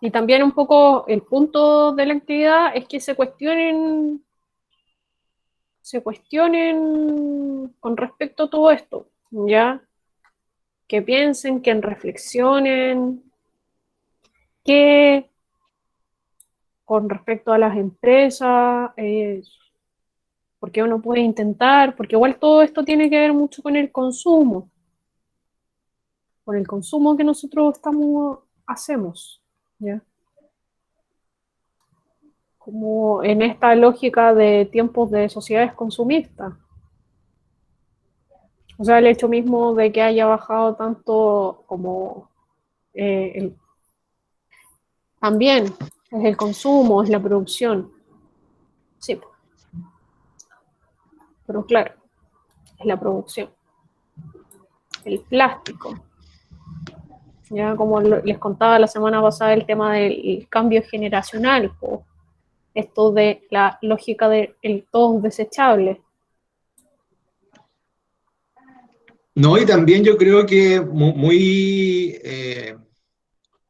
y también un poco el punto de la actividad es que se cuestionen con respecto a todo esto, ¿ya? Que piensen, que reflexionen, que con respecto a las empresas, porque uno puede intentar, porque igual todo esto tiene que ver mucho con el consumo que nosotros hacemos, ¿ya? Como en esta lógica de tiempos de sociedades consumistas. O sea, el hecho mismo de que haya bajado tanto como también es el consumo, es la producción. Sí, pero claro, es la producción. El plástico. Ya como les contaba la semana pasada el tema del cambio generacional, o esto de la lógica del todo desechable. No, y también yo creo que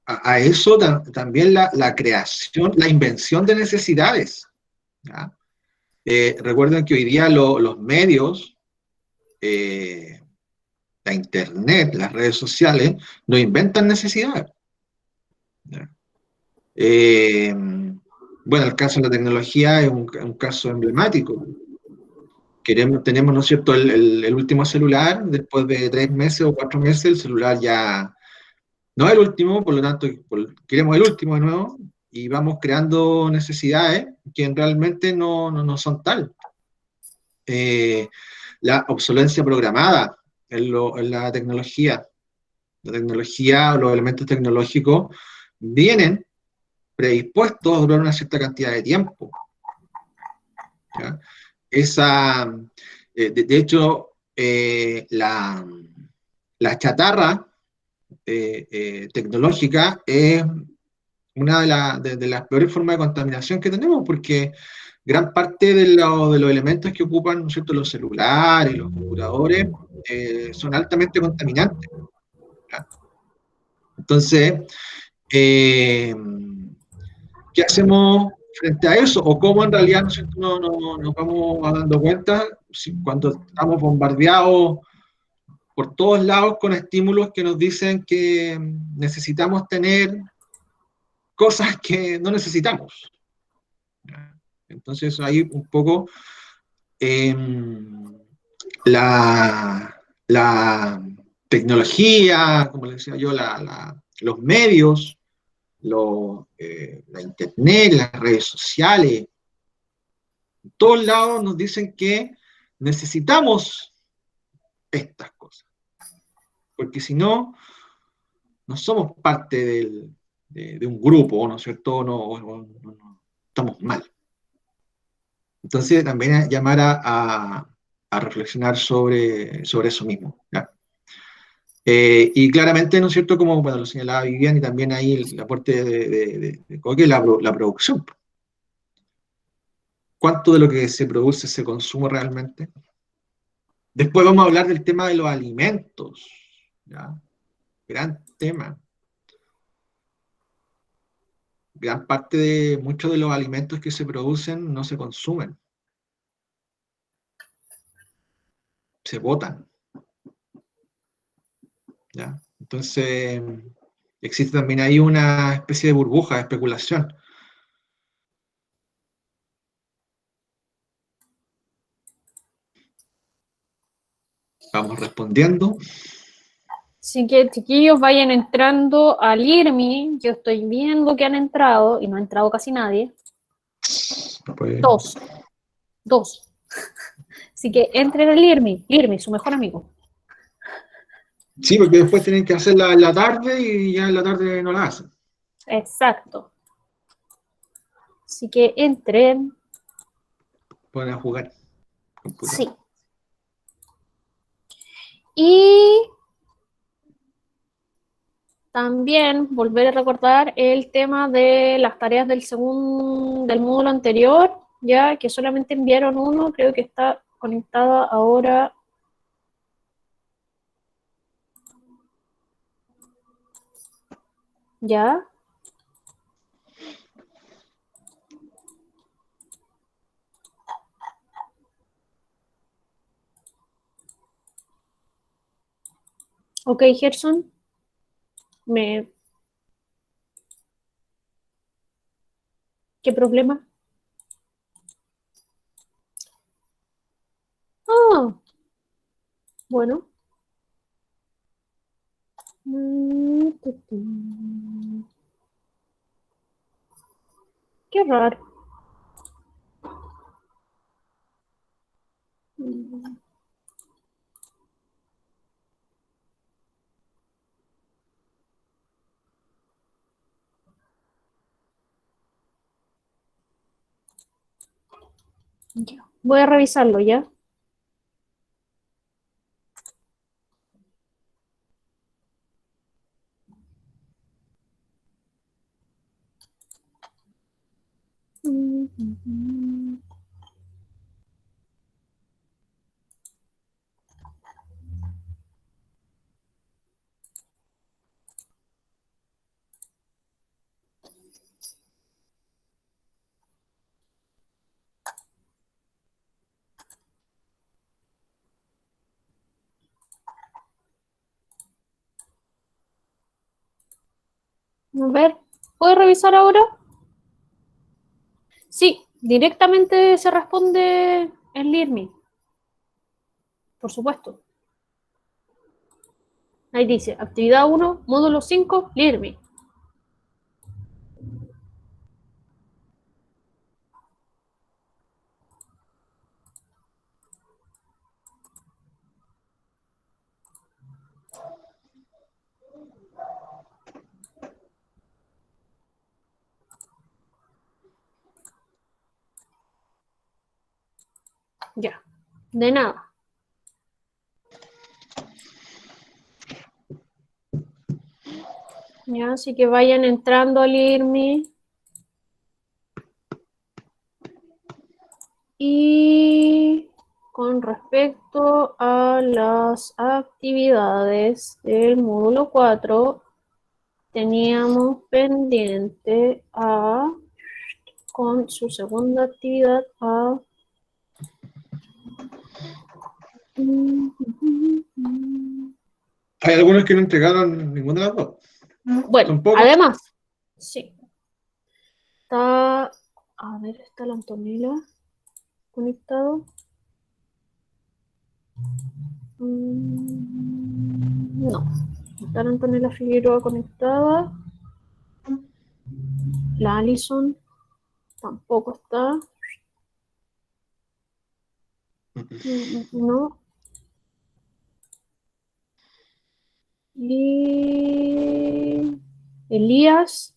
a eso también la creación, la invención de necesidades, ¿ya? Recuerden que hoy día los medios, la internet, las redes sociales, no inventan necesidades, ¿ya? Eh, bueno, el caso de la tecnología es un caso emblemático. Tenemos, ¿no es cierto?, el último celular, después de 3 meses o 4 meses, el celular ya no es el último, por lo tanto, queremos el último de nuevo, y vamos creando necesidades que realmente no son tal. La obsolencia programada en la tecnología o los elementos tecnológicos vienen predispuestos a durar una cierta cantidad de tiempo, ¿ya? Esa, de hecho, la chatarra tecnológica es una de las peores formas de contaminación que tenemos, porque gran parte de los elementos que ocupan, ¿no es cierto?, los celulares y los computadores son altamente contaminantes, ¿ya? Entonces, eh, ¿qué hacemos frente a eso? ¿O cómo en realidad, ¿no es cierto?, nos vamos dando cuenta cuando estamos bombardeados por todos lados con estímulos que nos dicen que necesitamos tener cosas que no necesitamos? Entonces ahí un poco eh, la tecnología, como les decía yo, los medios, la internet, las redes sociales, en todos lados nos dicen que necesitamos estas cosas, porque si no, no somos parte de un grupo, ¿no es cierto? No, estamos mal. Entonces, también llamar a reflexionar sobre eso mismo, ¿ya? Y claramente, ¿no es cierto?, como bueno, lo señalaba Vivian, y también ahí el aporte de Coque, la producción. ¿Cuánto de lo que se produce se consume realmente? Después vamos a hablar del tema de los alimentos, ¿ya? Gran tema. Gran parte de muchos de los alimentos que se producen no se consumen, se botan, ¿ya? Entonces, existe también ahí una especie de burbuja de especulación. Vamos respondiendo. Así que, chiquillos, vayan entrando al IRMI. Yo estoy viendo que han entrado, y no ha entrado casi nadie. Pues, Dos. Así que entren al IRMI, su mejor amigo. sí, porque después tienen que hacerla en la tarde y ya en la tarde no la hacen. Exacto. Así que entren. Pueden jugar. Computador. Sí. Y también volver a recordar el tema de las tareas del módulo anterior, ya que solamente enviaron uno, creo que está conectada ahora. Ya. Ok, Gerson. ¿Qué problema? Ah, bueno. Qué raro. Ya. Voy a revisarlo ya. A ver, ¿puedo revisar ahora? Sí, directamente se responde en LIRMI. Por supuesto. Ahí dice, actividad 1, módulo 5, LIRMI. Ya, de nada. Ya, así que vayan entrando al IRMI. Y con respecto a las actividades del módulo 4, teníamos pendiente con su segunda actividad Hay algunos que no entregaron ninguna de las dos. Bueno, Son pocos. además, sí. A ver, está la Antonella conectado. No, está la Antonella Figueroa conectada. La Allison tampoco está. No. Y Elías.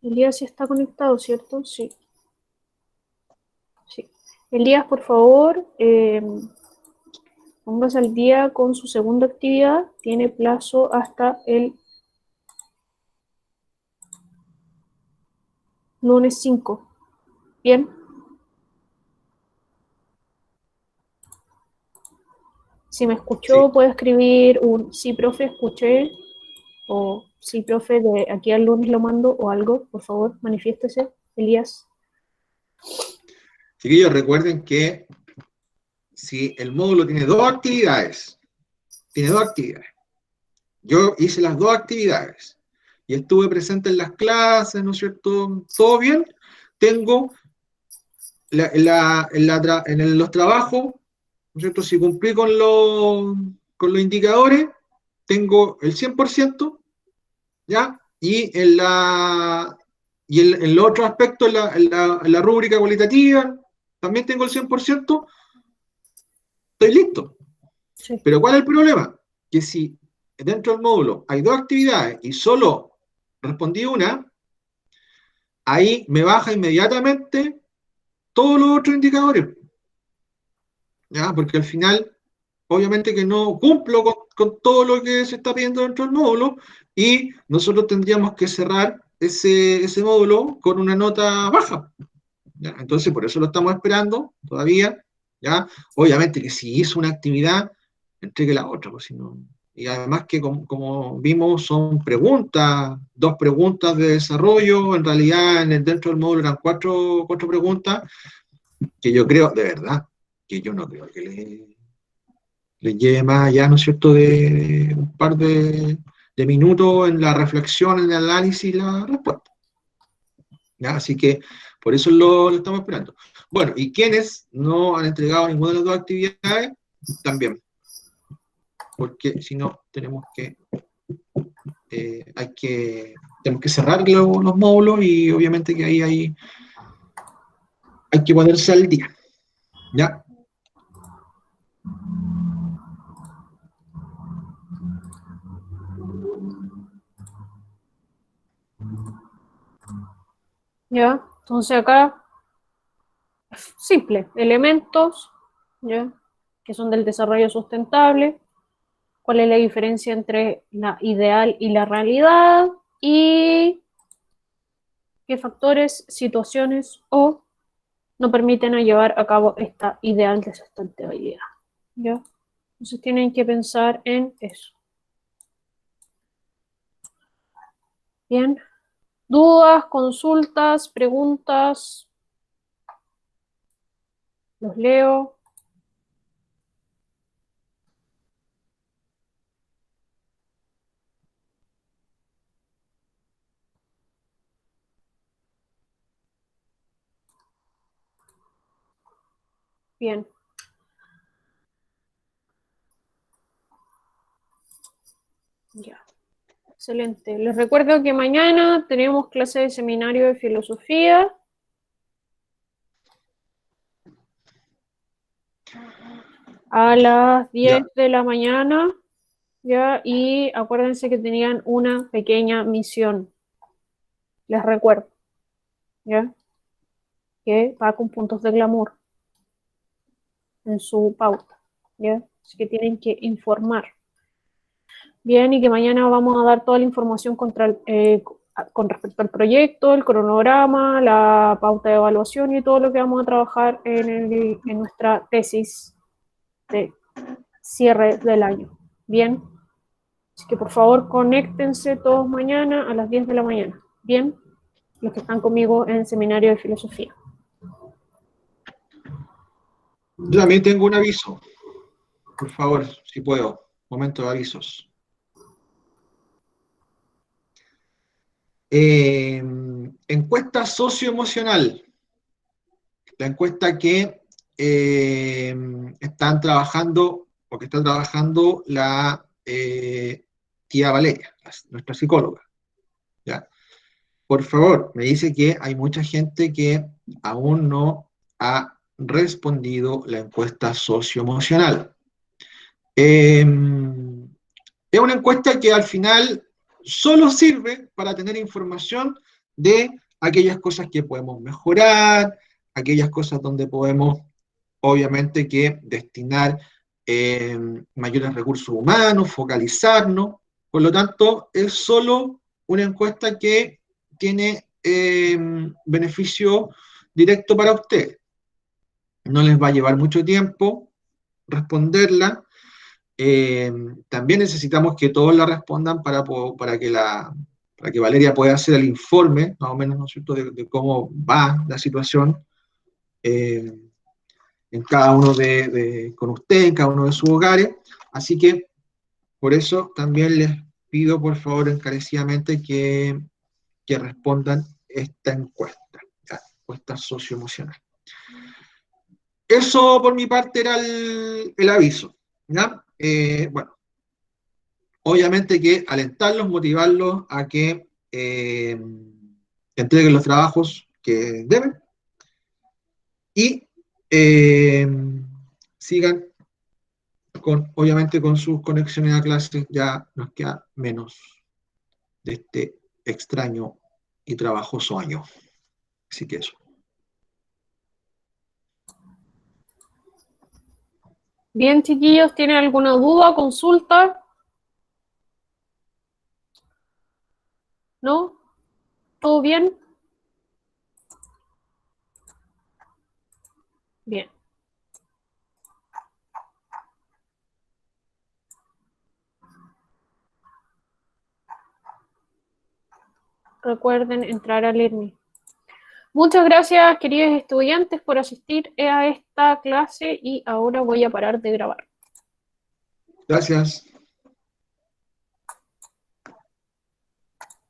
Elías sí está conectado, ¿cierto? Sí. Sí. Elías, por favor, póngase al día con su segunda actividad. Tiene plazo hasta el lunes 5. Bien. Si me escuchó, Sí. puede escribir un sí, profe, escuché, o sí, profe, de aquí al lunes lo mando, o algo, por favor, manifiéstese, Elías. Chiquillos, recuerden que si el módulo tiene dos actividades, yo hice las dos actividades y estuve presente en las clases, ¿no es cierto? ¿Todo bien? Tengo los trabajos, ¿no es cierto? Si cumplí con los indicadores, tengo el 100%, ¿ya? En los otros aspectos, en la rúbrica cualitativa, también tengo el 100%, estoy listo. Sí. Pero ¿cuál es el problema? Que si dentro del módulo hay 2 actividades y solo respondí una, ahí me baja inmediatamente todos los otros indicadores, ¿ya? Porque al final, obviamente que no cumplo con todo lo que se está pidiendo dentro del módulo y nosotros tendríamos que cerrar ese módulo con una nota baja, ¿ya? Entonces, por eso lo estamos esperando todavía, ¿ya? Obviamente que si hizo una actividad, entregue la otra, pues si no. Y además que como vimos son preguntas, 2 preguntas de desarrollo, en realidad dentro del módulo eran 4 preguntas, que yo creo, de verdad, que yo no creo que le lleve más allá, ¿no es cierto?, de un par de minutos en la reflexión, en el análisis y la respuesta. ¿Ya? Así que por eso lo estamos esperando. Bueno, y quienes no han entregado ninguna de las 2 actividades, también. Porque si no, tenemos que cerrar los módulos y obviamente que ahí hay que ponerse al día. ¿Ya? ¿Ya? Entonces acá, simple, elementos, ¿ya? Que son del desarrollo sustentable, cuál es la diferencia entre la ideal y la realidad, y qué factores, situaciones o no permiten llevar a cabo esta ideal de sustentabilidad, ¿ya? Entonces tienen que pensar en eso. Bien. ¿Dudas, consultas, preguntas? Los leo. Bien. Ya. Excelente. Les recuerdo que mañana tenemos clase de seminario de filosofía. A las 10 Ya. de la mañana, ¿ya? Y acuérdense que tenían una pequeña misión. Les recuerdo, ¿ya? Que va con puntos de glamour en su pauta, ¿ya? Así que tienen que informar. Bien, y que mañana vamos a dar toda la información con respecto al proyecto, el cronograma, la pauta de evaluación y todo lo que vamos a trabajar en nuestra tesis de cierre del año. Bien, así que por favor conéctense todos mañana a las 10 de la mañana. Bien, los que están conmigo en el seminario de filosofía. Yo también tengo un aviso. Por favor, si puedo. Momento de avisos. Encuesta socioemocional. La encuesta que están trabajando, o que está trabajando la tía Valeria, nuestra psicóloga. ¿Ya? Por favor, me dice que hay mucha gente que aún no ha respondido la encuesta socioemocional. Es una encuesta que al final solo sirve para tener información de aquellas cosas que podemos mejorar, aquellas cosas donde podemos, obviamente, que destinar mayores recursos humanos, focalizarnos. Por lo tanto, es solo una encuesta que tiene beneficio directo para ustedes. No les va a llevar mucho tiempo responderla. También necesitamos que todos la respondan para que Valeria pueda hacer el informe, más o menos, ¿no es cierto?, de cómo va la situación en cada uno con usted, en cada uno de sus hogares. Así que, por eso, también les pido, por favor, encarecidamente que respondan esta encuesta socioemocional. eso por mi parte era el aviso, ¿ya? Bueno, obviamente que alentarlos, motivarlos a que entreguen los trabajos que deben y sigan obviamente con sus conexiones a clase. Ya nos queda menos de este extraño y trabajoso año. Así que eso. Bien, chiquillos, ¿tienen alguna duda, consulta? ¿No? ¿Todo bien? Bien. Recuerden entrar al LEARNme. Muchas gracias, queridos estudiantes, por asistir a esta clase y ahora voy a parar de grabar. Gracias.